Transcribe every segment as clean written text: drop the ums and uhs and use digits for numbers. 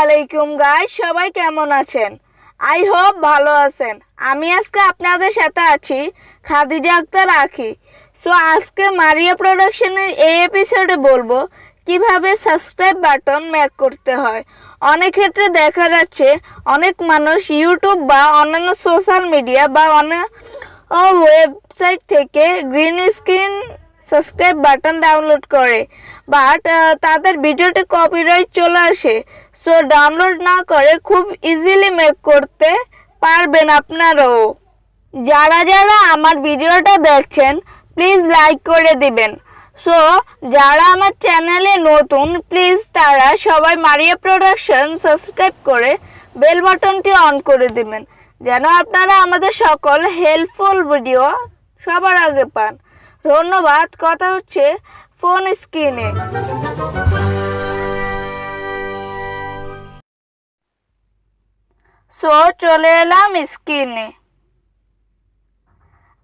আলাইকুম গাইস, সবাই কেমন আছেন? আই হোপ ভালো আছেন। আমি আজকে আপনাদের সাথে আছি খাদিজা আক্তার আখি। সো আজকে মারিয়া প্রোডাকশনের এই এপিসোডে বলবো কিভাবে সাবস্ক্রাইব বাটন ম্যাক করতে হয়। অনেক ক্ষেত্রে দেখা যাচ্ছে অনেক মানুষ ইউটিউব বা অন্যান্য সোশ্যাল মিডিয়া বা অন্য ওয়েবসাইট থেকে green screen subscribe button download করে, বাট তাদের ভিডিওতে কপিরাইট চলে আসে। সো ডাউনলোড না করে খুব ইজিলি মেক করতে পারবেন আপনারাও। যারা যারা আমার ভিডিওটা দেখছেন প্লিজ লাইক করে দিবেন। সো যারা আমার চ্যানেলে নতুন প্লিজ তারা সবাই মারিয়া প্রোডাকশন সাবস্ক্রাইব করে বেল বাটনটি অন করে দিবেন, যেন আপনারা আমাদের সকল হেল্পফুল ভিডিও সবার আগে পান। ধন্যবাদ। কথা হচ্ছে ফোন স্ক্রিনে। সো চলে এলাম স্ক্রিনে,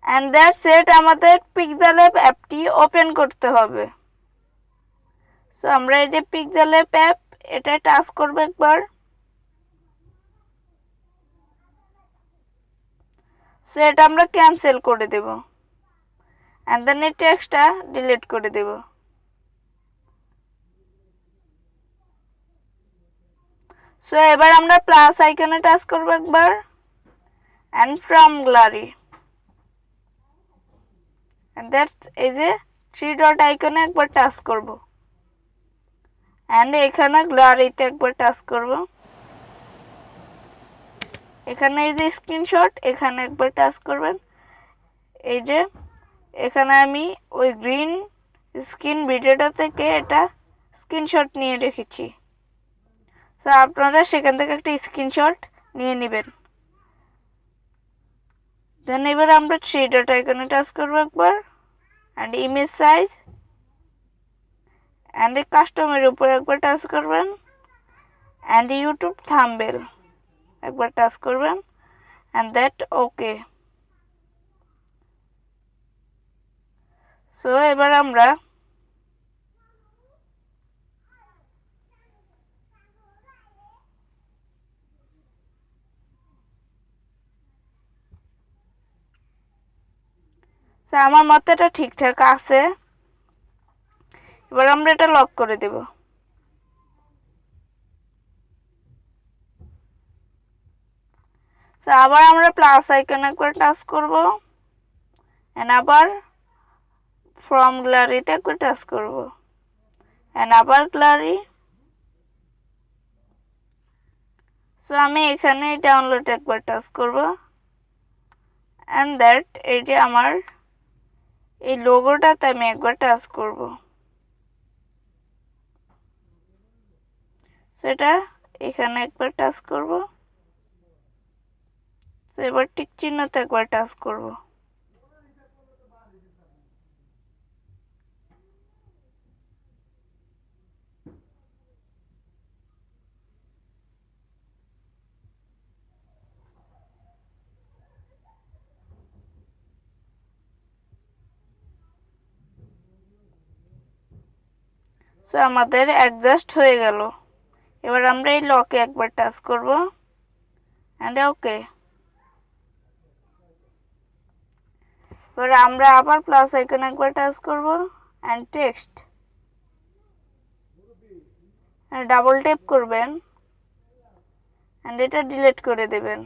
অ্যান্ড দ্যাটস ইট। আমাদের পিক্সেল অ্যাপ অ্যাপটি ওপেন করতে হবে। সো আমরা এই যে পিক্সেল অ্যাপ এটা টাচ করবো একবার। সো এটা আমরা ক্যান্সেল করে দেব, অ্যান্ড দেন এই টেক্সটটা ডিলিট করে দেব। সো এবার আমরা প্লাস আইকনে টাচ করবো একবার, and from gallery, and that's এই যে থ্রি ডট আইকনে একবার টাচ করব, অ্যান্ড এখানে গ্যালারিতে একবার টাচ করব। এখানে এই যে স্ক্রিনশট, এখানে একবার টাচ করবেন। এই যে এখানে আমি ওই গ্রিন স্ক্রিন ভিডিওটা থেকে এটা স্ক্রিনশট নিয়ে রেখেছি। সো আপনারা সেখান থেকে একটা স্ক্রিনশট নিয়ে নেবেন। দেন এবার আমরা থ্রি ডট আইকনে টাচ করবো একবার, অ্যান্ড ইমেজ সাইজ, অ্যান্ড এই কাস্টমের উপর একবার টাচ করবেন, অ্যান্ড ইউটিউব থাম্বনেল একবার টাচ করবেন, অ্যান্ড দ্যাট ওকে। সো এবার আমরা আমার মতে এটা ঠিকঠাক আছে। এবার আমরা এটা লক করে দেব। আবার আমরা প্লাস আইকনে একবার টাচ করব, এন্ড আবার ফ্রম গ্যালারিতে একবার টাচ করব, এন্ড আবার গ্যালারি। সো আমি এখানে ডাউনলোড একবার টাচ করব, এন্ড দ্যাট এই যে আমার এই লোগোটাতে আমি একবার টাচ করব। সেটা এখানে একবার টাচ করব। এবার টিক চিহ্নতে একবার টাচ করব। সো আমাদের অ্যাডজাস্ট হয়ে গেল। এবার আমরা এই লকে একবার টাচ করব, এন্ড ওকে। এবার আমরা আবার প্লাস আইকনে একবার টাচ করব, এন্ড টেক্সট ডাবল ট্যাপ করবেন, এন্ড এটা ডিলিট করে দেবেন।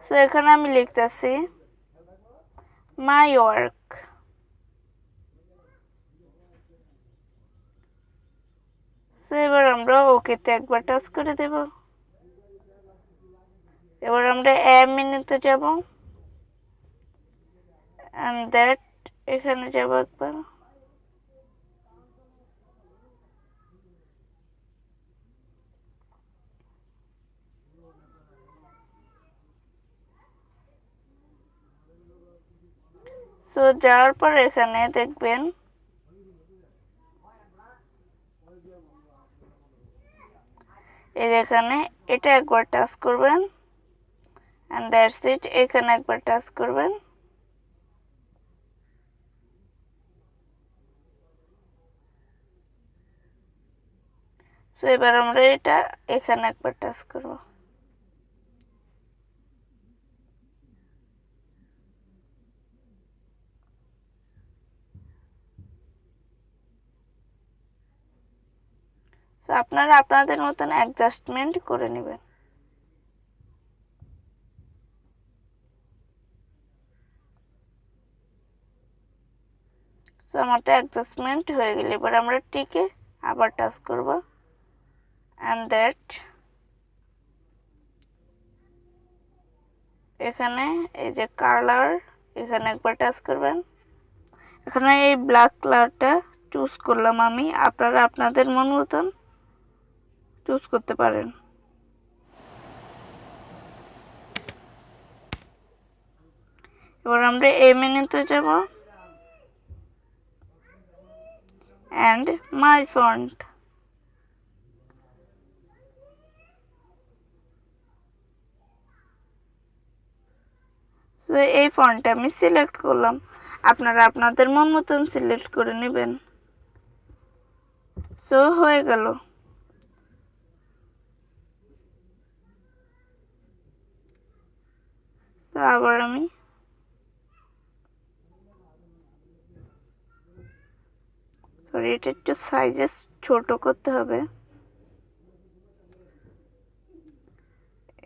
সো এখানে আমি লিখতেছি মাই ওয়ার্ক। সো এবার আমরা ওকেতে একবার টাচ করে দেব। এবার আমরা মেনুতে যাব, এন্ড দ্যাট এখানে যাব একবার। সো যাওয়ার পর এখানে দেখবেন এই এখানে এটা একবার টাচ করবেন, এন্ড দ্যাটস ইট। এখানে একবার টাচ করবেন। সো এবার আমরা এটা এখানে একবার টাচ করব। সো আপনারা আপনাদের মতন অ্যাডজাস্টমেন্ট করে নেবেন। সো আমারটা অ্যাডজাস্টমেন্ট হয়ে গেলে এবার আমরা টিকে আবার টাচ করব অ্যান্ড দ্যাট এখানে এই যে কালার এখানে একবার টাচ করবেন। এখানে এই ব্ল্যাক কালারটা চুজ করলাম আমি, আপনারা আপনাদের মন মতন চুজ করতে পারেন। এবার আমরা এই মেনুতে যাব অ্যান্ড মাই ফন্ট। তো এই ফন্টটা আমি সিলেক্ট করলাম, আপনারা আপনাদের মন মতন সিলেক্ট করে নেবেন। সো হয়ে গেল। তো আবার আমি সরি এটা একটু সাইজে ছোট করতে হবে।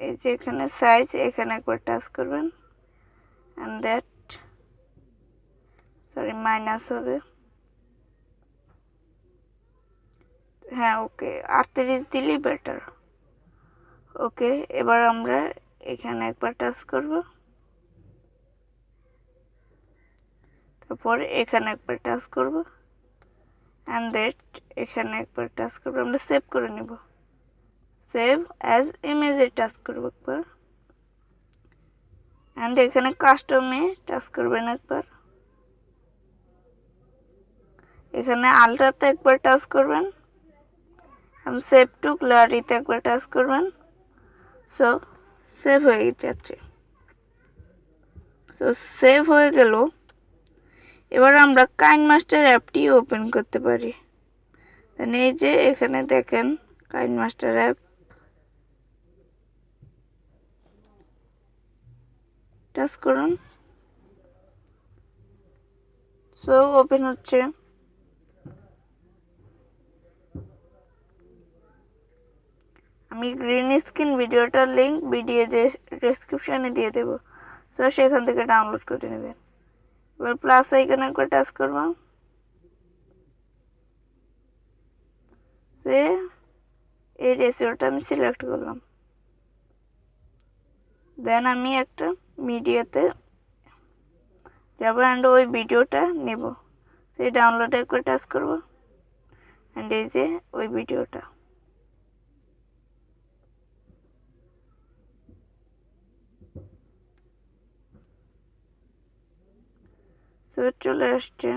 এই যে এখানে সাইজ এখানে একবার টাচ করবেন and that সরি মাইনাস হবে। হ্যাঁ ওকে 38 দিলেই বেটার। ওকে এবার আমরা এখানে একবার টাচ করব, তারপর এখানে একবার টাচ করব and that এখানে একবার টাচ করব। আমরা সেভ করে নিব, সেভ অ্যাজ ইমেজে টাচ করব একবার and এখানে কাস্টমে টাচ করবেন একবার। এখানে আলট্রাতে একবার টাচ করবেন, সেভ টু গ্যালারিতে একবার টাচ করবেন। সো সেভ হয়ে যাচ্ছে। সো সেভ হয়ে গেল। এবার আমরা কাইনমাস্টার অ্যাপটি ওপেন করতে পারি। এই যে এখানে দেখেন কাইনমাস্টার অ্যাপ, টাচ করুন। সো ওপেন হচ্ছে। আমি গ্রিন স্ক্রিন ভিডিওটার লিংক ভিডিও যে ডেসক্রিপশনে দিয়ে দেব, সো সেখান থেকে ডাউনলোড করে নেবেন। এবার প্লাস আইকনে একবার টাচ করব, সে এই রেসিওটা আমি সিলেক্ট করলাম। দেন আমি একটা মিডিয়াতে যাব অ্যান্ড ওই ভিডিওটা নেব, সেই ডাউনলোডে একবার টাচ করব অ্যান্ড এই যে ওই ভিডিওটা। সো চলে আসছে।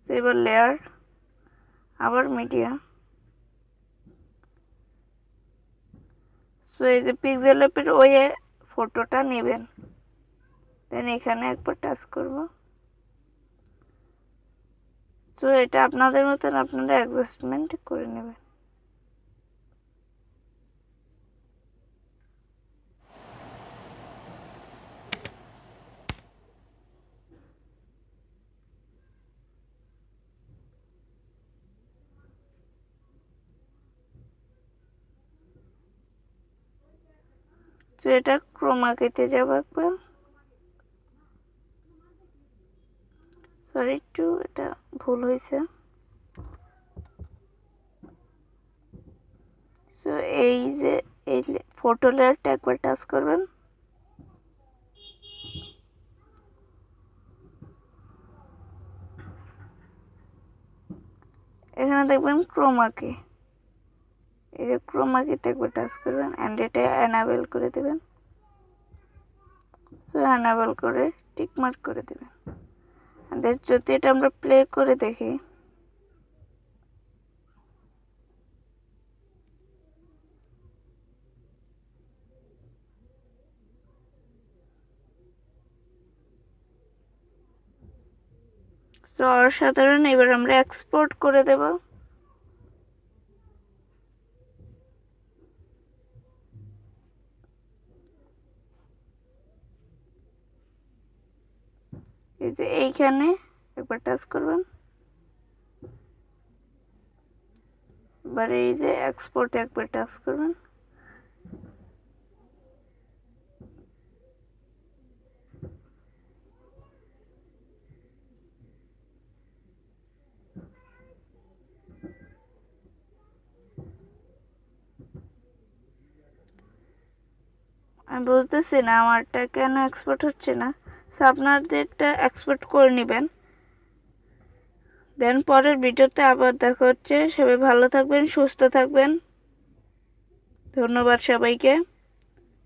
এবার লেয়ার আবার মিডিয়া। সো এই যে পিক্সেল অ্যাপের ওই ফটোটা নেবেন, দেন এখানে একবার টাচ করব। তো এটা আপনাদের মতন আপনারা অ্যাডজাস্টমেন্ট করে নেবেন। তো এটা ক্রোমাকিতে যাব একবার। সরি একটু এটা ভুল হয়েছে। সো এই যে এই ফটো লেয়ারটা একবার টাচ করবেন, এখানে দেখবেন ক্রোমাকি, এই যে ক্রোমাকিতে একবার টাচ করবেন অ্যান্ড এটা এনাবেল করে দেবেন। সো এনাবেল করে টিকমার্ক করে দেবেন। যদি এটা আমরা প্লে করে দেখি, তো অসাধারণ। এবার আমরা এক্সপোর্ট করে দেব। এই যে এইখানে একবার টাচ করবেন, এবার এই যে এক্সপোর্টে একবার টাচ করবেন। আমি বুঝতেছি না আমারটা কেন এক্সপোর্ট হচ্ছে না। সো আপনাদেরটা এক্সপোর্ট করে নেবেন, দেন পরের ভিডিওতে আবার দেখা হচ্ছে। সবাই ভালো থাকবেন, সুস্থ থাকবেন। ধন্যবাদ সবাইকে।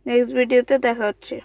নেক্সট ভিডিওতে দেখা হচ্ছে।